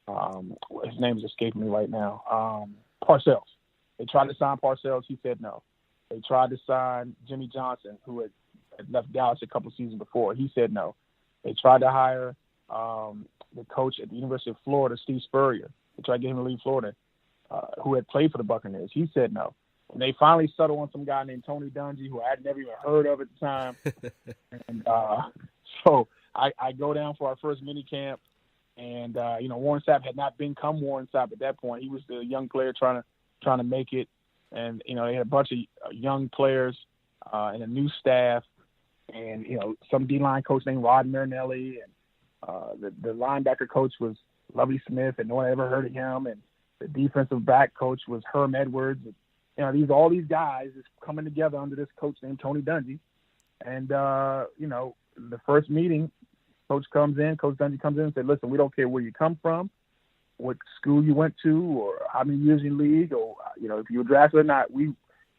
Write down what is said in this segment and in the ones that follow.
his name is escaping me right now. Parcells. They tried to sign Parcells. He said no. They tried to sign Jimmy Johnson, who had left Dallas a couple seasons before. He said no. They tried to hire the coach at the University of Florida, Steve Spurrier. They tried to get him to leave Florida, who had played for the Buccaneers. He said no. And they finally settled on some guy named Tony Dungy, who I had never even heard of at the time. And so I go down for our first mini camp. And, Warren Sapp had not become Warren Sapp at that point. He was the young player trying to make it. And, they had a bunch of young players and a new staff. And, some D-line coach named Rod Marinelli. And the linebacker coach was Lovey Smith, and no one ever heard of him. And the defensive back coach was Herm Edwards. And, all these guys is coming together under this coach named Tony Dungy. And, the first meeting, Coach Dungy comes in and said, listen, we don't care where you come from, what school you went to, or how many years in league, or, if you were drafted or not,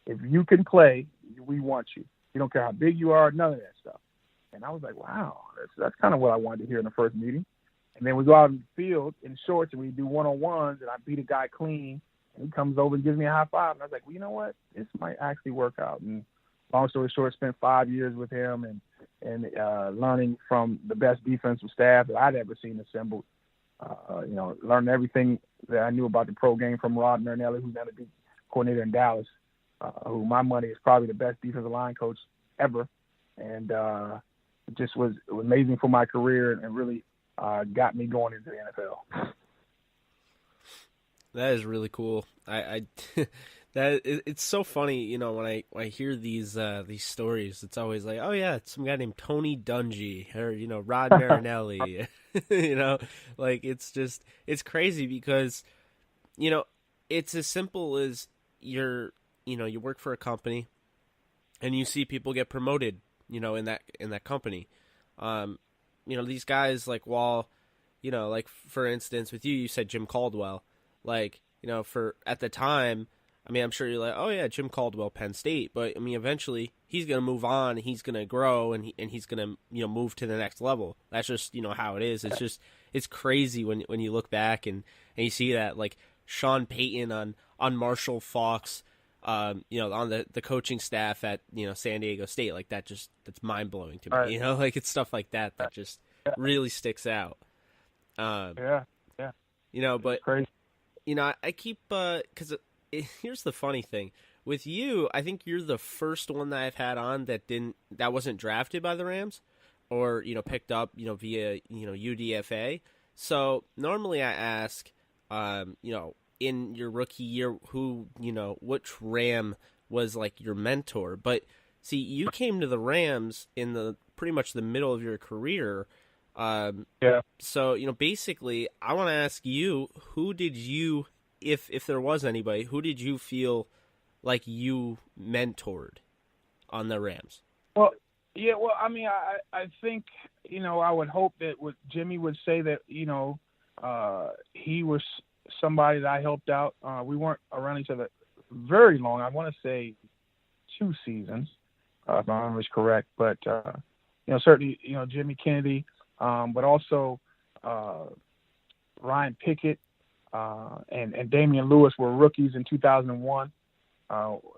if you can play, we want you. We don't care how big you are, none of that stuff. And I was like, wow, that's kind of what I wanted to hear in the first meeting. And then we go out in the field in shorts and we do one-on-ones, and I beat a guy clean, and he comes over and gives me a high five. And I was like, well, you know what? This might actually work out. And long story short, spent 5 years with him and learning from the best defensive staff that I'd ever seen assembled. Learning everything that I knew about the pro game from Rod Marinelli, who's now the D coordinator in Dallas, who my money is probably the best defensive line coach ever. And it just was amazing for my career and really got me going into the NFL. That is really cool. It's so funny, when I hear these stories, it's always like, oh yeah, it's some guy named Tony Dungy or Rod Marinelli, like it's crazy because it's as simple as you work for a company and you see people get promoted, in that company. These guys, like, like for instance with you said Jim Caldwell, like, for at the time, I mean, I'm sure you're like, oh yeah, Jim Caldwell, Penn State, but I mean, eventually he's going to move on, he's going to grow, and he's going to move to the next level. That's just how it is. It's crazy when you look back and you see that, like Sean Payton on Marshall Faulk's, on the coaching staff at San Diego State, like that's mind blowing to me. Right. Like it's stuff like that just really sticks out. Yeah. But crazy. I keep because. Here's the funny thing with you. I think you're the first one that I've had on that wasn't drafted by the Rams or picked up via UDFA. So normally I ask in your rookie year who which Ram was like your mentor, but see, you came to the Rams in the pretty much the middle of your career. So basically I want to ask you, who did you, if there was anybody, who did you feel like you mentored on the Rams? Well, I mean, I think, I would hope that what Jimmy would say that, he was somebody that I helped out. We weren't around each other very long. I want to say 2 seasons, if my memory is correct. But, certainly, Jimmy Kennedy, but also Ryan Pickett, and Damian Lewis were rookies in 2001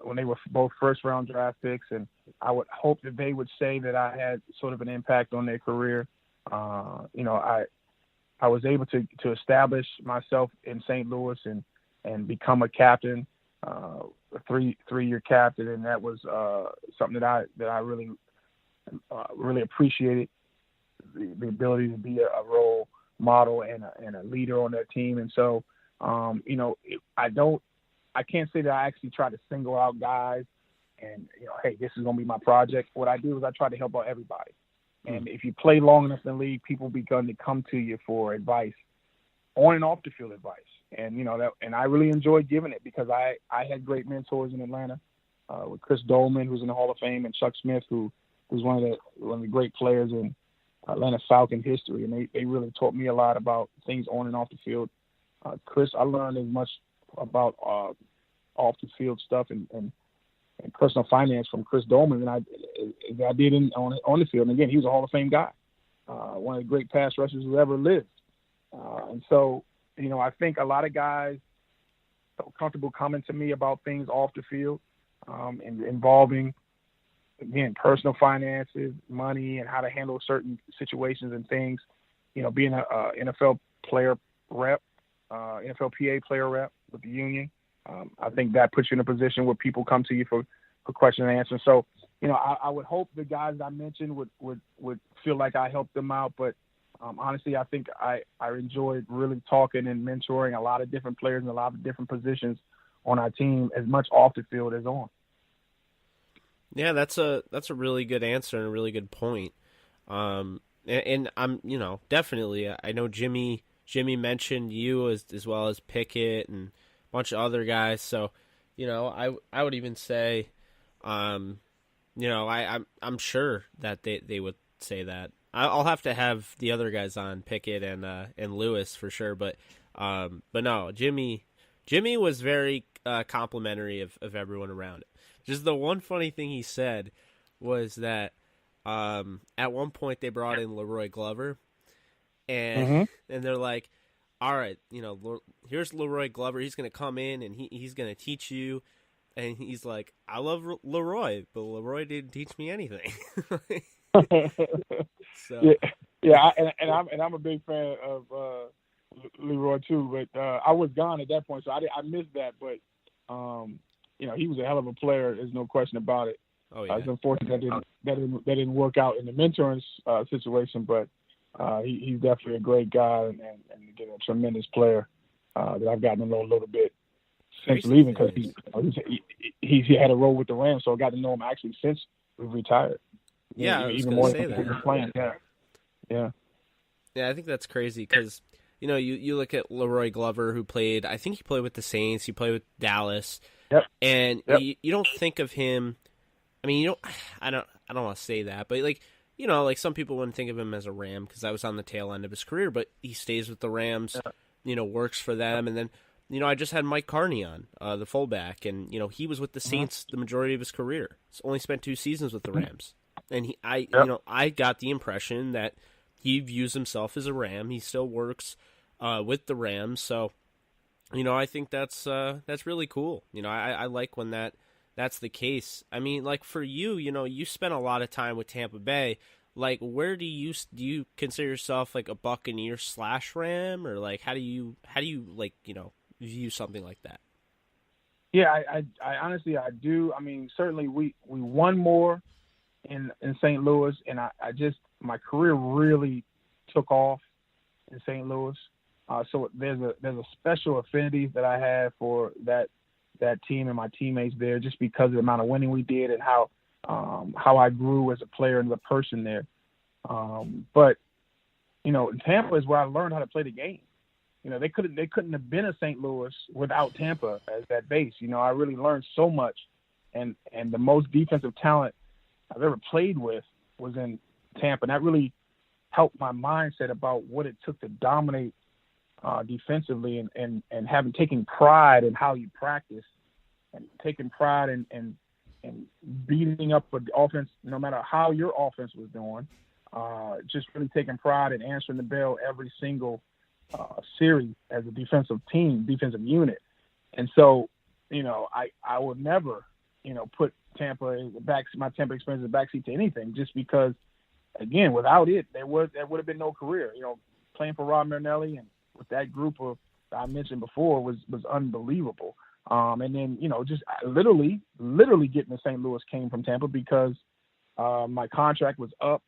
when they were both first-round draft picks, and I would hope that they would say that I had sort of an impact on their career. I was able to establish myself in St. Louis and become a captain, a three-year captain, and that was something that I really appreciated, the ability to be a role model and a leader on that team. And so, I can't say that I actually try to single out guys and, hey, this is going to be my project. What I do is I try to help out everybody. And if you play long enough in the league, people begin to come to you for advice, on and off the field advice. And, and I really enjoyed giving it because I had great mentors in Atlanta, with Chris Dolman, who's in the Hall of Fame, and Chuck Smith, who was one of the great players in Atlanta Falcon history, and they really taught me a lot about things on and off the field. Chris, I learned as much about off the field stuff and personal finance from Chris Dolman than I did on the field. And again, he was a Hall of Fame guy, one of the great pass rushers who ever lived. And so, I think a lot of guys felt comfortable coming to me about things off the field, and involving, again, personal finances, money, and how to handle certain situations and things. Being a NFL player rep, NFLPA player rep with the union, I think that puts you in a position where people come to you for question and answer. So, I would hope the guys I mentioned would feel like I helped them out. But honestly, I think I enjoyed really talking and mentoring a lot of different players in a lot of different positions on our team, as much off the field as on. Yeah, that's a really good answer and a really good point. And I'm, definitely, I know Jimmy mentioned you as well as Pickett and a bunch of other guys. So, I would even say, I'm sure that they would say that. I'll have to have the other guys on, Pickett and Lewis for sure. But no, Jimmy was very complimentary of everyone around it. Just the one funny thing he said was that at one point they brought in Leroy Glover, and they're like, all right, here's Leroy Glover. He's going to come in and he's going to teach you. And he's like, I love Leroy, but Leroy didn't teach me anything. So. Yeah, and I'm a big fan of Leroy too. But I was gone at that point, so I missed that. But he was a hell of a player. There's no question about it. Oh yeah. It's unfortunate that didn't work out in the mentoring situation, but he's definitely a great guy and again, a tremendous player that I've gotten to know a little bit since leaving, because he had a role with the Rams, so I got to know him actually since we retired. Yeah, I was even going more to say than that. Playing. Yeah. Yeah, I think that's crazy because you look at Leroy Glover, who played. I think he played with the Saints. He played with Dallas. Yep. And Yep. You don't think of him. I mean, I don't want to say that, but like some people wouldn't think of him as a Ram because that was on the tail end of his career. But he stays with the Rams. Yeah. Works for them, and then. I just had Mike Carney on, the fullback, and, he was with the Saints the majority of his career. He's only spent 2 seasons with the Rams. And I got the impression that he views himself as a Ram. He still works with the Rams. So, I think that's really cool. I like when that's the case. I mean, like for you, you spent a lot of time with Tampa Bay. Like, where do you consider yourself like a Buccaneer / Ram, or like how do you like, view something like that? Yeah, I honestly I do. I mean, certainly we won more in St. Louis, and I just my career really took off in St. Louis. So there's a special affinity that I have for that team and my teammates there, just because of the amount of winning we did and how I grew as a player and as a person there. But Tampa is where I learned how to play the game. They couldn't have been a St. Louis without Tampa as that base. I really learned so much, and the most defensive talent I've ever played with was in Tampa, and that really helped my mindset about what it took to dominate defensively, and having taken pride in how you practice, and taking pride in beating up the offense, no matter how your offense was doing. Just really taking pride in answering the bell every single series as a defensive unit. And so, I would never, put my Tampa experience in the backseat to anything, just because, again, without it, there would have been no career. Playing for Rod Marinelli and with that group of I mentioned before was unbelievable. And then, just literally getting to St. Louis came from Tampa, because my contract was up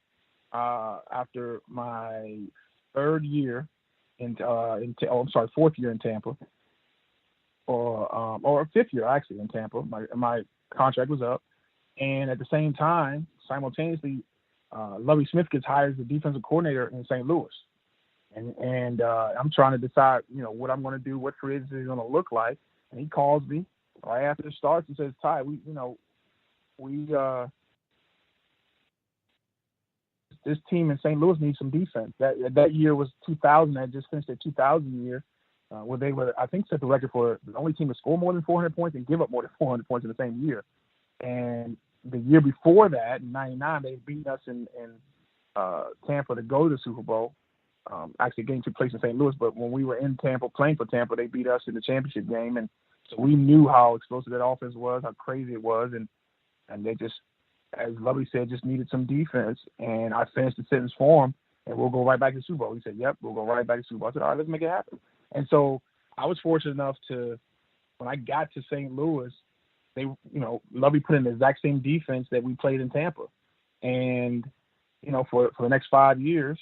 after my fourth year in Tampa, or fifth year actually in Tampa. My contract was up, and at the same time, simultaneously, Lovie Smith gets hired as the defensive coordinator in St. Louis, and I'm trying to decide, what I'm going to do, what free agency is going to look like. And he calls me right after it starts and says, "Ty, this team in St. Louis needs some defense." That year was 2000. I just finished their 2000 year, where they were, I think, set the record for the only team to score more than 400 points and give up more than 400 points in the same year. And the year before that, in '99, they beat us in Tampa to go to the Super Bowl. Actually, game took place in St. Louis, but when we were in Tampa playing for Tampa, they beat us in the championship game, and so we knew how explosive that offense was, how crazy it was, and they just, as Lovely said, just needed some defense. And I finished the sentence for him, and we'll go right back to the Super Bowl. He said, "Yep, we'll go right back to the Super Bowl." I said, "All right, let's make it happen." And so I was fortunate enough to, when I got to St. Louis, they, Lovey put in the exact same defense that we played in Tampa. And, for the next 5 years,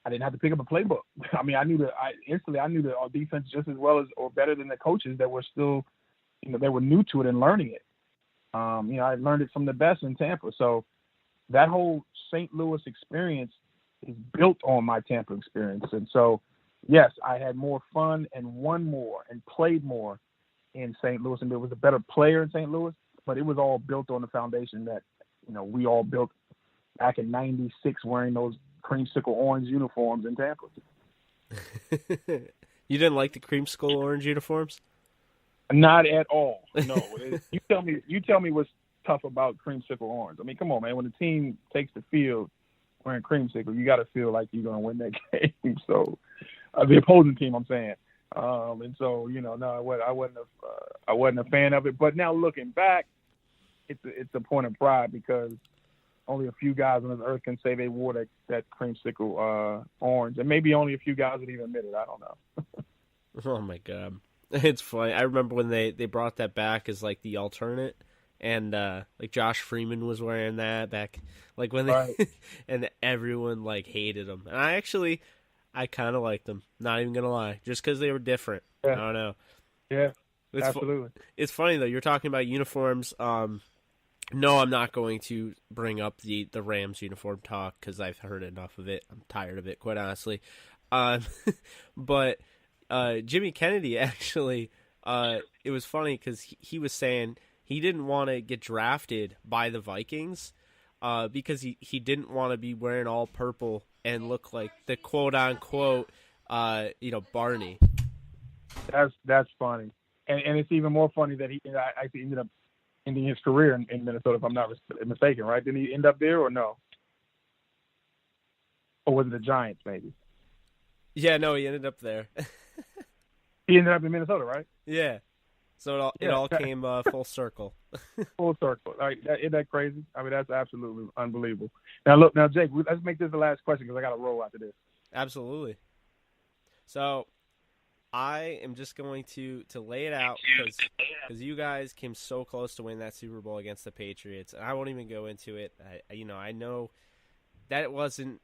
I didn't have to pick up a playbook. I mean, I knew our defense just as well as or better than the coaches that were still, they were new to it and learning it. I learned it from the best in Tampa. So that whole St. Louis experience is built on my Tampa experience. And so, yes, I had more fun and won more and played more in St. Louis, and there was a better player in St. Louis, but it was all built on the foundation that, we all built back in '96 wearing those creamsicle orange uniforms in Tampa. You didn't like the creamsicle orange uniforms? Not at all. No. You tell me what's tough about creamsicle orange. I mean, come on, man. When the team takes the field wearing creamsicle, you got to feel like you're going to win that game. So the opposing team, I'm saying. And so, no, I wasn't a fan of it. But now looking back, it's a point of pride because only a few guys on this earth can say they wore that creamsicle orange, and maybe only a few guys would even admit it. I don't know. Oh my God, it's funny. I remember when they brought that back as like the alternate, and like Josh Freeman was wearing that back, like when they right. and everyone like hated them. And I kind of liked them. Not even gonna lie, just because they were different. Yeah. I don't know. Yeah, it's absolutely. It's funny though. You're talking about uniforms. No, I'm not going to bring up the Rams uniform talk because I've heard enough of it. I'm tired of it, quite honestly. But Jimmy Kennedy actually, it was funny because he was saying he didn't want to get drafted by the Vikings because he didn't want to be wearing all purple and look like the quote unquote, Barney. That's funny, and it's even more funny that he actually ended up ending his career in Minnesota, if I'm not mistaken, right? Didn't he end up there or no? Or was it the Giants, maybe? Yeah, no, he ended up there. He ended up in Minnesota, right? Yeah. So it all came full circle. Full circle. Like, isn't that crazy? I mean, that's absolutely unbelievable. Now, Jake, let's make this the last question because I got to roll after this. Absolutely. So I am just going to lay it out because you guys came so close to winning that Super Bowl against the Patriots, and I won't even go into it. I know that it wasn't.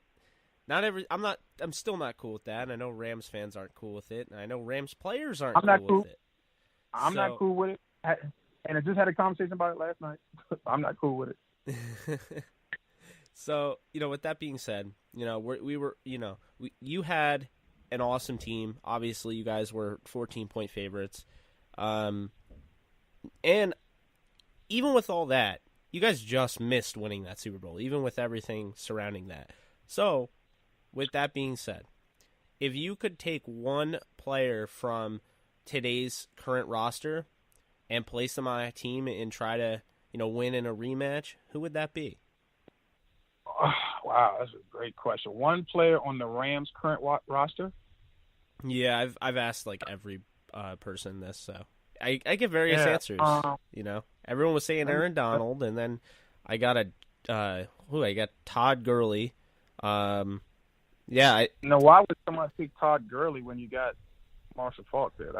I'm still not cool with that. And I know Rams fans aren't cool with it, and I know Rams players aren't cool with it. I'm not cool with it, and I just had a conversation about it last night. I'm not cool with it. So, with that being said, you had an awesome team. Obviously, you guys were 14-point favorites. And even with all that, you guys just missed winning that Super Bowl, even with everything surrounding that. So, with that being said, if you could take one player from today's current roster and place them on a team and try to, win in a rematch, who would that be? Oh, wow, that's a great question. One player on the Rams' current roster? Yeah, I've asked like every person this, so I get various answers. Everyone was saying Aaron Donald, and then I got Todd Gurley. Why would someone pick Todd Gurley when you got Marshall Faulk there?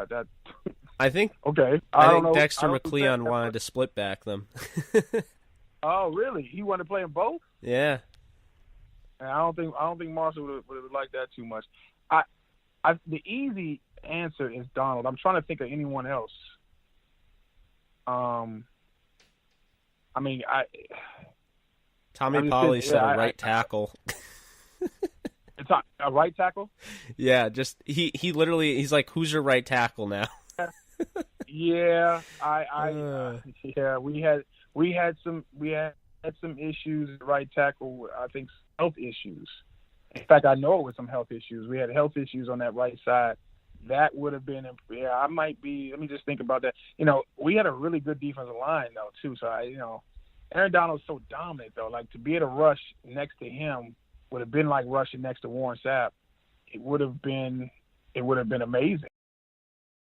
I think okay. I think Dexter McLeon wanted to split back them. Oh, really? He wanted to play them both? Yeah. And I don't think Marshall would have liked that too much. The easy answer is Donald. I'm trying to think of anyone else. Tommy Pauly said a right tackle. It's a right tackle? Yeah, just he literally he's like, who's your right tackle now? Yeah, we had some issues at right tackle. I think health issues. In fact, I know it was some health issues. We had health issues on that right side. That would have been, I might be. Let me just think about that. We had a really good defensive line though too. So Aaron Donald's so dominant though. Like to be able to rush next to him would have been like rushing next to Warren Sapp. it would have been amazing.